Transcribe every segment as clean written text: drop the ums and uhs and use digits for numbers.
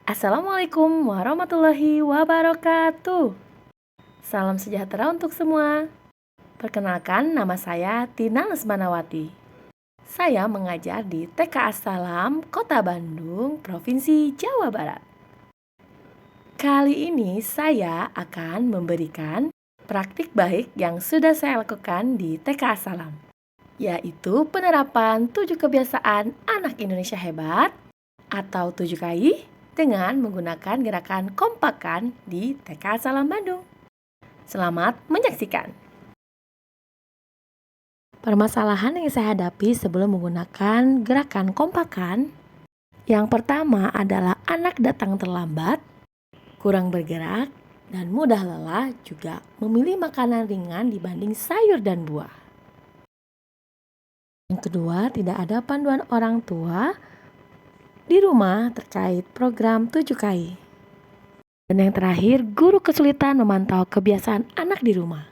Assalamualaikum warahmatullahi wabarakatuh. Salam sejahtera untuk semua. Perkenalkan, nama saya Tina Lesmanawati. Saya mengajar di TK As-Salam, Kota Bandung, Provinsi Jawa Barat. Kali ini saya akan memberikan praktik baik yang sudah saya lakukan di TK As-Salam, yaitu penerapan 7 kebiasaan anak Indonesia hebat atau 7KI dengan menggunakan gerakan kompakan di TK Salam Bandung. Selamat menyaksikan. Permasalahan yang saya hadapi sebelum menggunakan gerakan kompakan, yang pertama adalah anak datang terlambat, kurang bergerak, dan mudah lelah, juga memilih makanan ringan dibanding sayur dan buah. Yang kedua, tidak ada panduan orang tua di rumah terkait program 7KI. Dan yang terakhir, guru kesulitan memantau kebiasaan anak di rumah.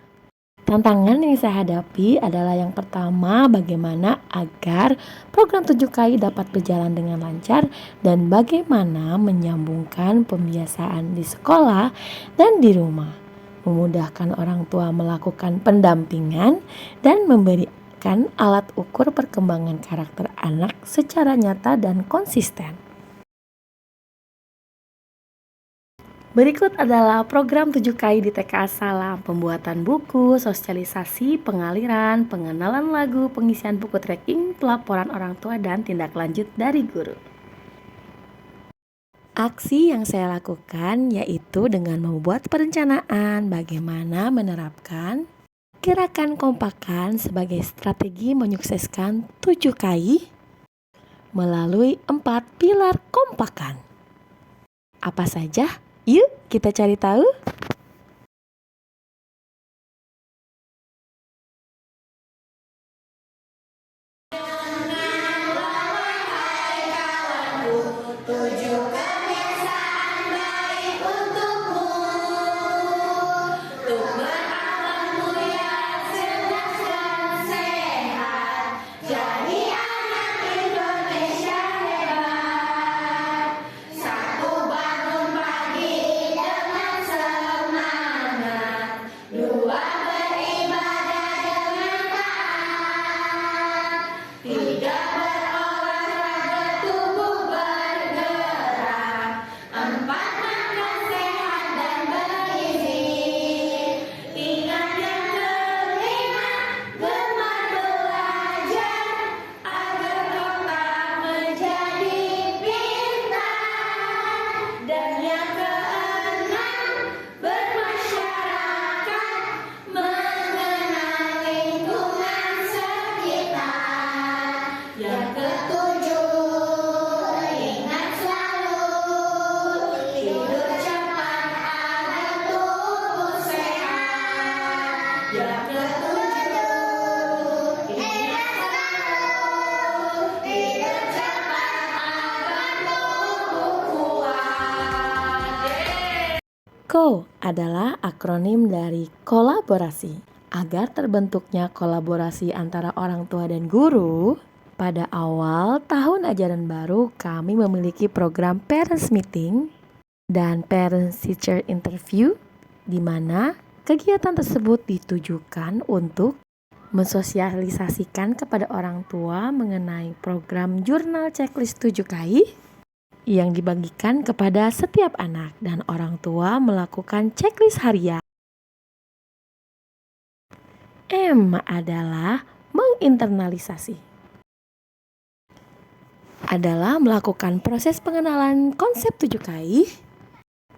Tantangan yang saya hadapi adalah yang pertama, bagaimana agar program 7KI dapat berjalan dengan lancar dan bagaimana menyambungkan pembiasaan di sekolah dan di rumah, memudahkan orang tua melakukan pendampingan dan memberikan alat ukur perkembangan karakter anak secara nyata dan konsisten. Berikut adalah program 7KI di TK As-Salam: pembuatan buku, sosialisasi, pengaliran, pengenalan lagu, pengisian buku tracking, pelaporan orang tua, dan tindak lanjut dari guru. Aksi yang saya lakukan yaitu dengan membuat perencanaan bagaimana menerapkan gerakan kompakan sebagai strategi menyukseskan 7KI melalui 4 pilar kompakan. Apa saja? Yuk kita cari tahu. KO adalah akronim dari kolaborasi. Agar terbentuknya kolaborasi antara orang tua dan guru, pada awal tahun ajaran baru kami memiliki program Parents Meeting dan Parents Teacher Interview, di mana kegiatan tersebut ditujukan untuk mensosialisasikan kepada orang tua mengenai program jurnal checklist 7KI yang dibagikan kepada setiap anak, dan orang tua melakukan checklist harian. M adalah menginternalisasi. Adalah melakukan proses pengenalan konsep 7KI,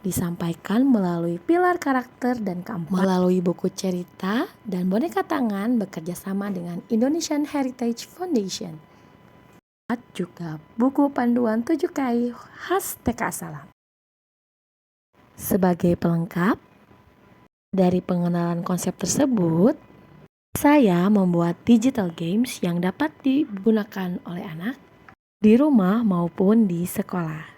disampaikan melalui pilar karakter dan keempat melalui buku cerita dan boneka tangan bekerja sama dengan Indonesian Heritage Foundation. Juga buku panduan 7KI khas TK As-Salam. Sebagai pelengkap dari pengenalan konsep tersebut, saya membuat digital games yang dapat digunakan oleh anak di rumah maupun di sekolah.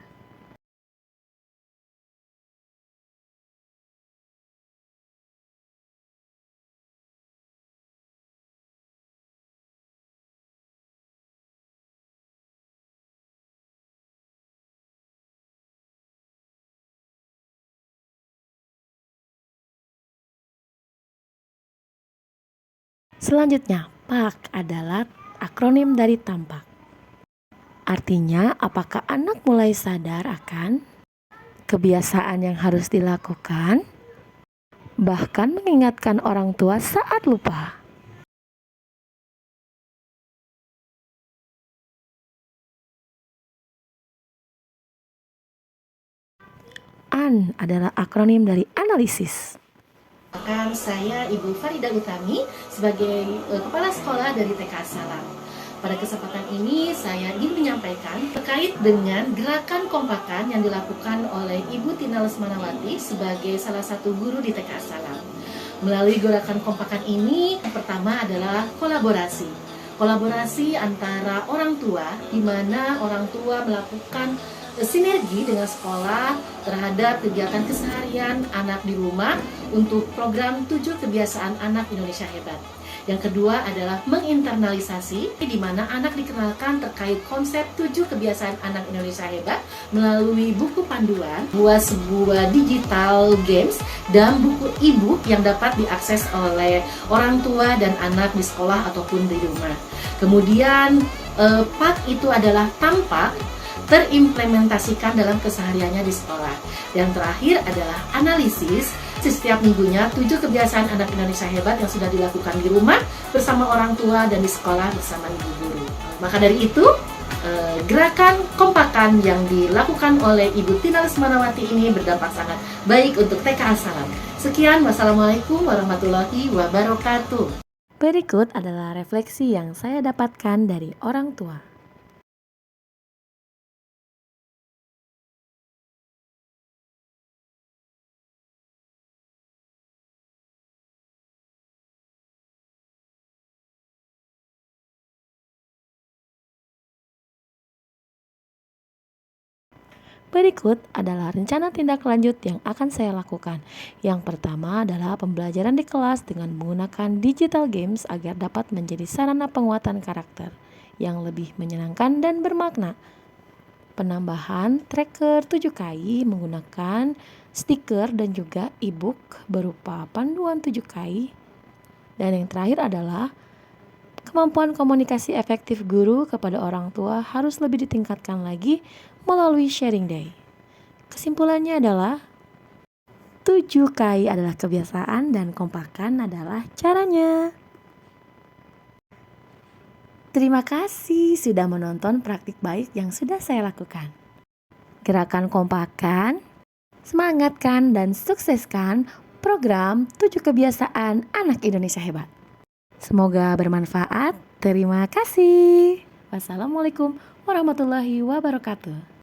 Selanjutnya, PAK adalah akronim dari tampak. Artinya, apakah anak mulai sadar akan kebiasaan yang harus dilakukan, bahkan mengingatkan orang tua saat lupa. AN adalah akronim dari analisis. Saya Ibu Farida Utami sebagai Kepala Sekolah dari TK Salam. Pada kesempatan ini saya ingin menyampaikan terkait dengan gerakan kompakan yang dilakukan oleh Ibu Tina Lesmanawati sebagai salah satu guru di TK Salam. Melalui gerakan kompakan ini, yang pertama adalah kolaborasi. Kolaborasi antara orang tua, di mana orang tua melakukan sinergi dengan sekolah terhadap kegiatan keseharian anak di rumah untuk program 7 kebiasaan anak Indonesia Hebat. Yang kedua adalah menginternalisasi, di mana anak dikenalkan terkait konsep 7 kebiasaan anak Indonesia Hebat melalui buku panduan, sebuah digital games, dan buku e-book yang dapat diakses oleh orang tua dan anak di sekolah ataupun di rumah. Kemudian PAK itu adalah tampak terimplementasikan dalam kesehariannya di sekolah. Yang terakhir adalah analisis. Setiap minggunya 7 kebiasaan anak Indonesia Hebat yang sudah dilakukan di rumah bersama orang tua dan di sekolah bersama ibu guru. Maka dari itu, gerakan kompakan yang dilakukan oleh Ibu Tina Lesmanawati ini berdampak sangat baik untuk TK Salam. Sekian, wassalamualaikum warahmatullahi wabarakatuh. Berikut adalah refleksi yang saya dapatkan dari orang tua. Berikut adalah rencana tindak lanjut yang akan saya lakukan. Yang pertama adalah pembelajaran di kelas dengan menggunakan digital games agar dapat menjadi sarana penguatan karakter yang lebih menyenangkan dan bermakna. Penambahan tracker 7KI menggunakan stiker dan juga e-book berupa panduan 7KI. Dan yang terakhir adalah kemampuan komunikasi efektif guru kepada orang tua harus lebih ditingkatkan lagi melalui sharing day. Kesimpulannya adalah 7KI adalah kebiasaan dan kompakan adalah caranya. Terima kasih sudah menonton praktik baik yang sudah saya lakukan. Gerakan kompakan, semangatkan dan sukseskan program 7 kebiasaan anak Indonesia Hebat. Semoga bermanfaat. Terima kasih. Wassalamualaikum warahmatullahi wabarakatuh.